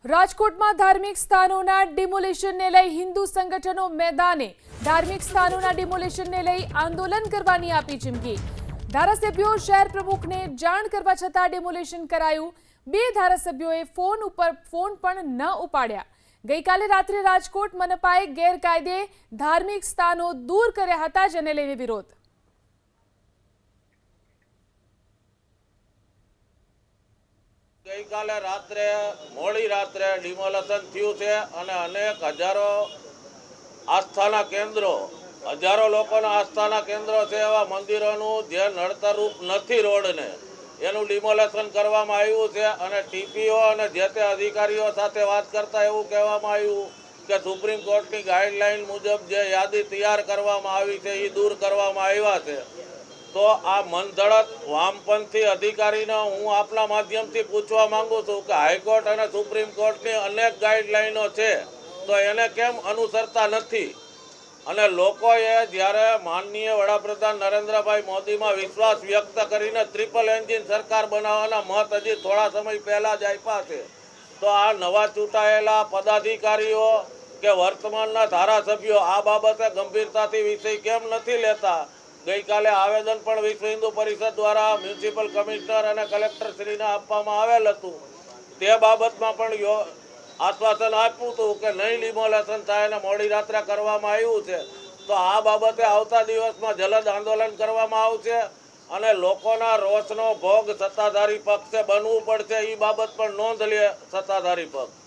રાજકોટમાં ધાર્મિક સ્થાનોના ડિમોલિશનને લઈ હિન્દુ સંગઠનો મેદાને ધાર્મિક સ્થાનોના ડિમોલિશનને લઈ આંદોલન કરવાની આપી ચીમકી। ધારાસભ્યો શહેર પ્રમુખને જાણ કરવા છતાં ડિમોલિશન કરાયું। બે ધારાસભ્યોએ ફોન પણ ન ઉપાડ્યા। ગઈકાલે રાત્રે રાજકોટ મનપાએ ગેરકાયદે ધાર્મિક સ્થાનો દૂર કર્યા હતા, જેને લઈને વિરોધ। ગઈકાલે રાત્રે મોડી રાત્રે ડિમોલેશન થયું છે અને અનેક હજારો આસ્થાના કેન્દ્રો, હજારો લોકોના આસ્થાના કેન્દ્રો છે એવા મંદિરોનું જે નડતરરૂપ નથી રોડને એનું ડિમોલેશન કરવામાં આવ્યું છે। અને ટીપીઓ અને જે તે અધિકારીઓ સાથે વાત કરતા એવું કહેવામાં આવ્યું કે સુપ્રીમ કોર્ટની ગાઈડલાઈન મુજબ જે યાદી તૈયાર કરવામાં આવી છે એ દૂર કરવામાં આવ્યા છે। તો આ મનધડક વામપંથી અધિકારીને હું આપના માધ્યમથી પૂછવા માંગુ છું કે હાઈકોર્ટ અને સુપ્રીમ કોર્ટની અનેક ગાઈડલાઈનો છે તો એને કેમ અનુસરતા નથી? અને લોકોએ જ્યારે માનનીય વડાપ્રધાન નરેન્દ્રભાઈ મોદીમાં વિશ્વાસ વ્યક્ત કરીને ટ્રિપલ એન્જિન સરકાર બનાવવાના મત હજી થોડા સમય પહેલાં જ આપ્યા છે, તો આ નવા ચૂંટાયેલા પદાધિકારીઓ કે વર્તમાનના ધારાસભ્યો આ બાબતે ગંભીરતાથી વિષય કેમ નથી લેતા? ગઈકાલે આવેદન પણ વિશ્વ હિન્દુ પરિષદ દ્વારા મ્યુનિસિપલ કમિશનર અને કલેક્ટરશ્રીને આપવામાં આવેલ હતું। તે બાબતમાં પણ આશ્વાસન આપ્યું હતું કે નહીં ડિમોલેશન થાય અને મોડી રાત્રે કરવામાં આવ્યું છે, તો આ બાબતે આવતા દિવસમાં જલદ આંદોલન કરવામાં આવશે અને લોકોના રોષનો ભોગ સત્તાધારી પક્ષે બનવું પડશે। એ બાબત પણ નોંધ લે સત્તાધારી પક્ષ।